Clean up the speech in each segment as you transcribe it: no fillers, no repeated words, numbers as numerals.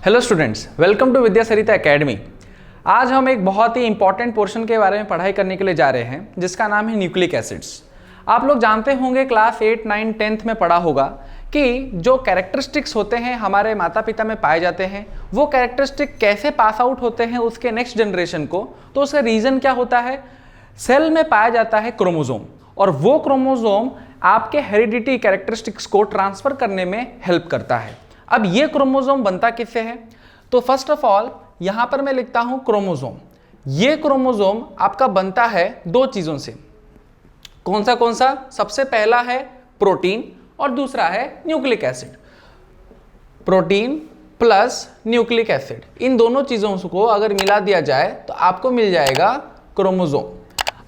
Hello students, welcome to Vidya Sarita academy. आज हम एक बहुत ही इंपॉर्टेंट पोर्शन के बारे में पढ़ाई करने के लिए जा रहे हैं जिसका नाम है न्यूक्लिक एसिड्स। आप लोग जानते होंगे, क्लास 8, 9, 10th में पढ़ा होगा कि जो कैरेक्टरिस्टिक्स होते हैं हमारे माता पिता में पाए जाते हैं, वो कैरेक्टरिस्टिक कैसे पास आउट होते हैं उसके नेक्स्ट जनरेशन को। तो उसका रीज़न क्या होता है? सेल में पाया जाता है क्रोमोजोम, और वो क्रोमोजोम आपके हेरिडिटी कैरेक्टरिस्टिक्स को ट्रांसफर करने में हेल्प करता है। अब ये क्रोमोजोम बनता किससे है? तो फर्स्ट ऑफ ऑल यहां पर मैं लिखता हूं क्रोमोजोम। ये क्रोमोजोम आपका बनता है दो चीजों से। कौन सा? सबसे पहला है प्रोटीन और दूसरा है nucleic acid. Protein plus nucleic acid, इन दोनों चीजों को अगर मिला दिया जाए तो आपको मिल जाएगा क्रोमोजोम।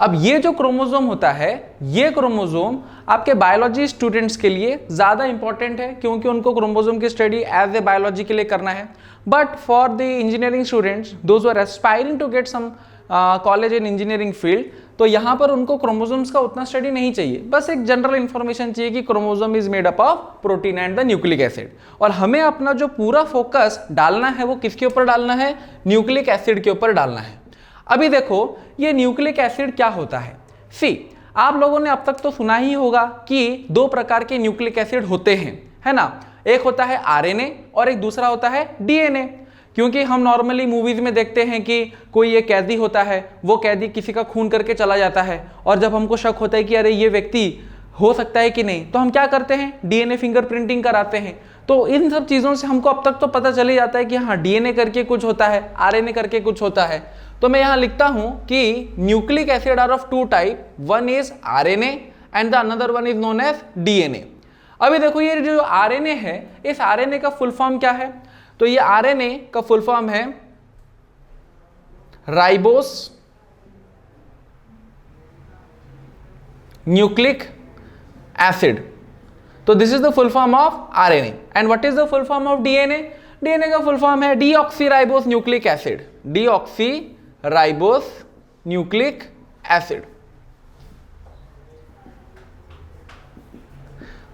अब ये जो क्रोमोजोम होता है, ये क्रोमोजोम आपके बायोलॉजी स्टूडेंट्स के लिए ज़्यादा इंपॉर्टेंट है क्योंकि उनको क्रोमोजोम की स्टडी एज ए बायोलॉजी के लिए करना है। But for the engineering students those are aspiring to get some college in engineering field, तो यहाँ पर उनको क्रोमोजोम्स का उतना स्टडी नहीं चाहिए, बस एक जनरल इंफॉर्मेशन चाहिए कि chromosome is made up of protein and the nucleic acid. और हमें अपना जो पूरा फोकस डालना है वो किसके ऊपर डालना है? न्यूक्लिक एसिड के ऊपर डालना है। अभी देखो, ये न्यूक्लिक एसिड क्या होता है? आप लोगों ने अब तक तो सुना ही होगा कि दो प्रकार के न्यूक्लिक एसिड होते हैं, है ना? एक होता है आरएनए और एक दूसरा होता है डीएनए। क्योंकि हम नॉर्मली मूवीज में देखते हैं कि कोई ये कैदी होता है, वो कैदी किसी का खून करके चला जाता है, और जब हमको शक होता है कि अरे ये व्यक्ति हो सकता है कि नहीं, तो हम क्या करते हैं? डीएनए फिंगरप्रिंटिंग कराते हैं। तो इन सब चीज़ों से हमको अब तक तो पता चल ही जाता है कि हाँ, डीएनए करके कुछ होता है, आरएनए करके कुछ होता है। तो मैं यहां लिखता हूं कि nucleic acid are of two type, one is RNA and the another one is known as DNA. अभी देखो, ये जो आरएनए है, इस आरएनए का फुल फॉर्म क्या है? तो ये आरएनए का फुल फॉर्म है राइबोस न्यूक्लिक एसिड। तो this is the full form of RNA. And what is the full form of DNA? DNA का फुल फॉर्म है deoxyribose nucleic acid. Deoxyribose nucleic acid.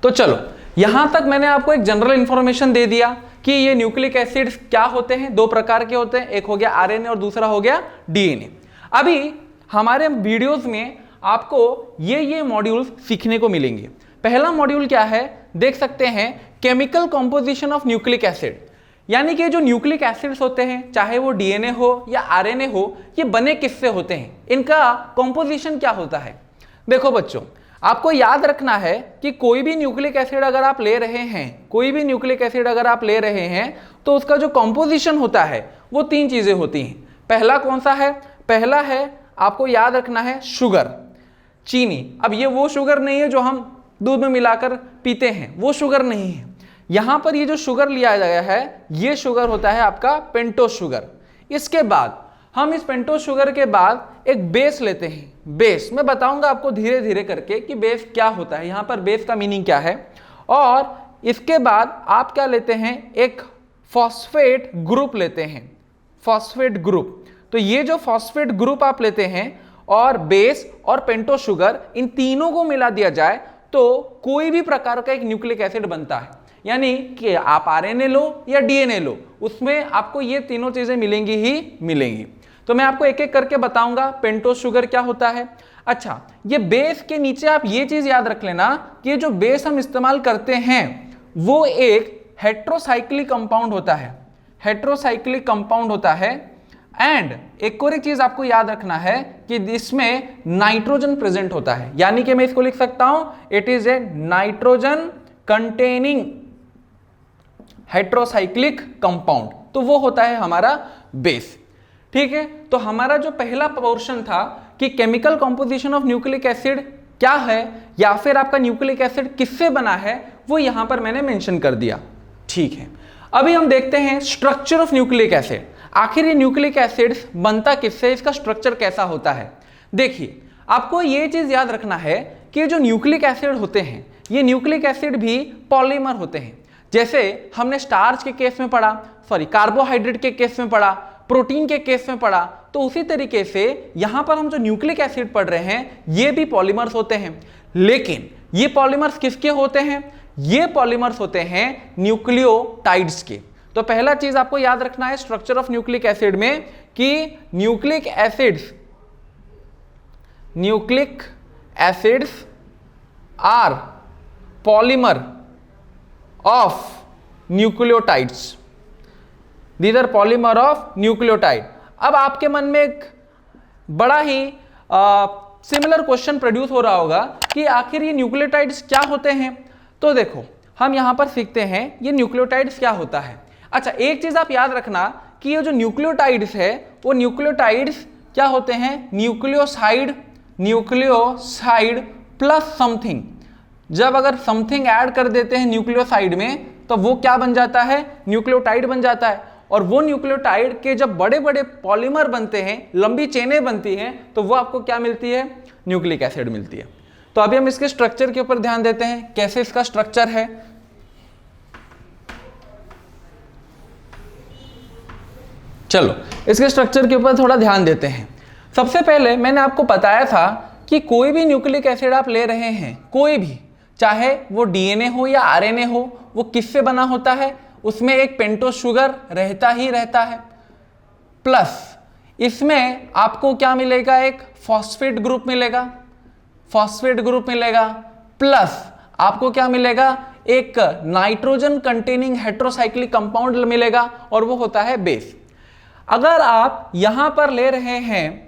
तो चलो, यहां तक मैंने आपको एक जनरल इंफॉर्मेशन दे दिया कि ये न्यूक्लिक एसिड्स क्या होते हैं। दो प्रकार के होते हैं, एक हो गया आरएनए और दूसरा हो गया डीएनए। अभी हमारे वीडियोस में आपको ये मॉड्यूल्स सीखने को मिलेंगे। पहला मॉड्यूल क्या है देख सकते हैं, chemical composition of nucleic acid. यानी कि जो न्यूक्लिक एसिड्स होते हैं, चाहे वो डीएनए हो या आरएनए हो, ये बने किससे होते हैं, इनका कंपोजिशन क्या होता है। देखो बच्चों, आपको याद रखना है कि कोई भी न्यूक्लिक एसिड अगर आप ले रहे हैं, तो उसका जो कंपोजिशन होता है वो तीन चीजें होती हैं। पहला कौन सा है? पहला है, आपको याद रखना है, शुगर, चीनी। अब ये वो शुगर नहीं है जो हम दूध में मिलाकर पीते हैं, वो शुगर नहीं है। यहां पर ये जो शुगर लिया गया है, ये शुगर होता है आपका पेंटोस शुगर। इसके बाद हम इस पेंटोस शुगर के बाद एक बेस लेते हैं। बेस मैं बताऊंगा आपको धीरे धीरे करके कि बेस क्या होता है, यहां पर बेस का मीनिंग क्या है। और इसके बाद आप क्या लेते हैं? एक फॉस्फेट ग्रुप लेते हैं, फॉस्फेट ग्रुप। तो ये जो फॉस्फेट ग्रुप आप लेते हैं और बेस और पेंटोस शुगर, इन तीनों को मिला दिया जाए तो कोई भी प्रकार का एक न्यूक्लिक एसिड बनता है। यानी कि आप आरएनए लो या डीएनए लो, उसमें आपको ये तीनों चीजें मिलेंगी ही मिलेंगी। तो मैं आपको एक एक करके बताऊंगा पेंटोस शुगर क्या होता है। अच्छा, ये बेस के नीचे आप ये चीज याद रख लेना कि ये जो बेस हम इस्तेमाल करते हैं वो एक हेट्रोसाइक्लिक कंपाउंड होता है, हेट्रोसाइक्लिक कंपाउंड होता है। एंड एक और एक चीज आपको याद रखना है कि इसमें नाइट्रोजन प्रेजेंट होता है। यानी कि मैं इसको लिख सकता हूं, it is A nitrogen containing heterocyclic compound. तो वो होता है हमारा बेस। ठीक है, तो हमारा जो पहला पोर्शन था कि chemical composition of nucleic acid क्या है, या फिर आपका न्यूक्लिक एसिड किससे बना है, वो यहां पर मैंने मेंशन कर दिया। ठीक है, अभी हम देखते हैं स्ट्रक्चर ऑफ न्यूक्लिक एसिड। आखिर ये न्यूक्लिक एसिड बनता किससे, इसका स्ट्रक्चर कैसा होता है। देखिए, आपको ये चीज याद रखना है कि जो न्यूक्लिक एसिड होते हैं, ये न्यूक्लिक एसिड भी पॉलीमर होते हैं। जैसे हमने स्टार्च के केस में पढ़ा, कार्बोहाइड्रेट के केस में पढ़ा, प्रोटीन के केस में पढ़ा, तो उसी तरीके से यहां पर हम जो न्यूक्लिक एसिड पढ़ रहे हैं ये भी पॉलीमर्स होते हैं। लेकिन ये पॉलीमर्स किसके होते हैं? ये पॉलीमर्स होते हैं न्यूक्लियोटाइड्स के। तो पहला चीज आपको याद रखना है स्ट्रक्चर ऑफ न्यूक्लिक एसिड में कि nucleic acids are polymer of nucleotides. These are polymer of nucleotide. अब आपके मन में एक बड़ा ही सिमिलर क्वेश्चन प्रोड्यूस हो रहा होगा कि आखिर ये न्यूक्लियोटाइड्स क्या होते हैं। तो देखो हम यहां पर सीखते हैं ये न्यूक्लियोटाइड्स क्या होता है। अच्छा, एक चीज आप याद रखना कि ये जो न्यूक्लियोटाइड्स है वो न्यूक्लियोटाइड्स क्या होते हैं, न्यूक्लियोसाइड प्लस समथिंग। जब अगर समथिंग ऐड कर देते हैं न्यूक्लियोसाइड में तो वो क्या बन जाता है, न्यूक्लियोटाइड बन जाता है। और वो न्यूक्लियोटाइड के जब बड़े बड़े पॉलीमर बनते हैं, लंबी चेनें बनती हैं, तो वो आपको क्या मिलती है, न्यूक्लिक एसिड मिलती है। तो अभी हम इसके स्ट्रक्चर के ऊपर ध्यान देते हैं, कैसे इसका स्ट्रक्चर है। चलो इसके स्ट्रक्चर के ऊपर थोड़ा ध्यान देते हैं। सबसे पहले मैंने आपको बताया था कि कोई भी न्यूक्लिक एसिड आप ले रहे हैं, कोई भी, चाहे वो डीएनए हो या आरएनए हो, वो किससे बना होता है, उसमें एक पेंटोस शुगर रहता ही रहता है, प्लस इसमें आपको क्या मिलेगा, एक फॉस्फेट ग्रुप मिलेगा, प्लस आपको क्या मिलेगा, एक नाइट्रोजन कंटेनिंग हेट्रोसाइक्लिक कंपाउंड मिलेगा और वो होता है बेस। अगर आप यहां पर ले रहे हैं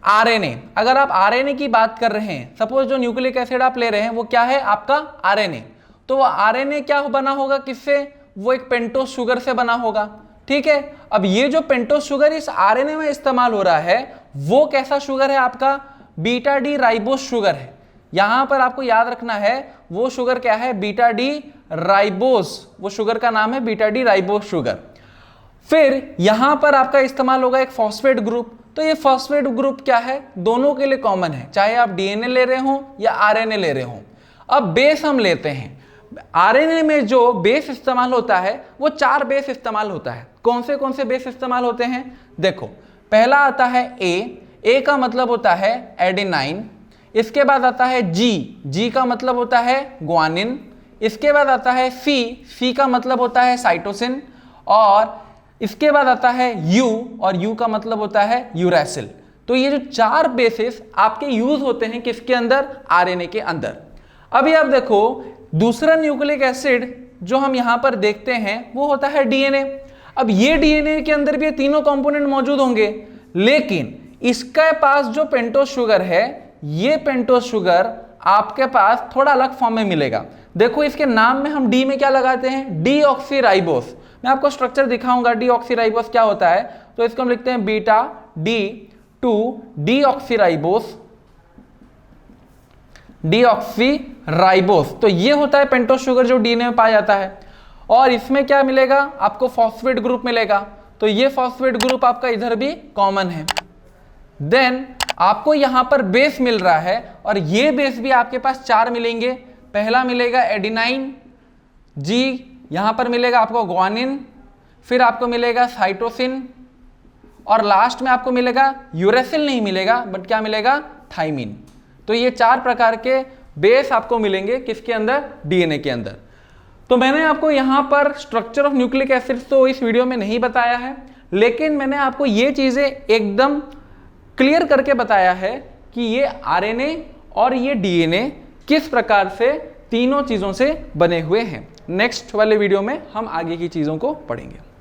आरएनए, अगर आप आरएनए की बात कर रहे हैं, सपोज जो न्यूक्लिक एसिड आप ले रहे हैं वो क्या है आपका आरएनए, तो वो आरएनए क्या बना होगा, किससे, वो एक पेंटोस शुगर से बना होगा। ठीक है, अब ये जो पेंटोस शुगर इस आरएनए में इस्तेमाल हो रहा है वो कैसा शुगर है आपका, बीटा डी राइबोस शुगर है। यहां पर आपको याद रखना है वो शुगर क्या है, बीटा डी राइबोस, वो शुगर का नाम है बीटा डी राइबोस शुगर। फिर यहां पर आपका इस्तेमाल होगा एक फॉस्फेट ग्रुप। तो ये फॉस्फेट ग्रुप क्या है, दोनों के लिए कॉमन है, चाहे आप डीएनए ले रहे हो या आरएनए ले रहे हो। अब बेस हम लेते हैं, आरएनए में जो बेस इस्तेमाल होता है वो 4 बेस इस्तेमाल होता है। कौन से बेस इस्तेमाल होते हैं, देखो पहला आता है ए का मतलब होता है एडेनाइन, इसके बाद आता है जी का मतलब होता है ग्वानिन, इसके बाद आता है सी का मतलब होता है साइटोसिन, और इसके बाद आता है यू, और यू का मतलब होता है यूरैसिल। तो ये जो 4 बेसिस आपके यूज होते हैं किसके अंदर, आरएनए के अंदर। अभी आप देखो दूसरा न्यूक्लिक एसिड जो हम यहां पर देखते हैं वो होता है डीएनए। अब ये डीएनए के अंदर भी ये तीनों कंपोनेंट मौजूद होंगे, लेकिन इसके पास जो पेंटोस शुगर है, ये पेंटोस शुगर आपके पास थोड़ा अलग फॉर्म में मिलेगा। देखो इसके नाम में हम डी में क्या लगाते हैं, डीऑक्सीराइबोस। मैं आपको स्ट्रक्चर दिखाऊंगा डीऑक्सीराइबोस क्या होता है। तो इसको हम लिखते हैं बीटा डी टू डीऑक्सीराइबोस। तो ये होता है पेंटोस शुगर जो डीएनए में पाया जाता है। और इसमें क्या मिलेगा आपको, फॉस्फेट ग्रुप मिलेगा। तो ये फॉस्फेट ग्रुप आपका इधर भी कॉमन है। देन आपको यहां पर बेस मिल रहा है, और ये बेस भी आपके पास 4 मिलेंगे। पहला मिलेगा एडिनाइन, जी यहां पर मिलेगा आपको ग्वानिन, फिर आपको मिलेगा साइटोसिन, और लास्ट में आपको मिलेगा यूरेसिल नहीं मिलेगा, बट क्या मिलेगा, थाइमिन। तो ये 4 प्रकार के बेस आपको मिलेंगे किसके अंदर, डीएनए के अंदर। तो मैंने आपको यहां पर स्ट्रक्चर ऑफ न्यूक्लिक एसिड्स तो इस वीडियो में नहीं बताया है, लेकिन मैंने आपको ये चीजें एकदम क्लियर करके बताया है कि ये आरएनए और ये डीएनए किस प्रकार से तीनों चीजों से बने हुए हैं। नेक्स्ट वाले वीडियो में हम आगे की चीजों को पढ़ेंगे।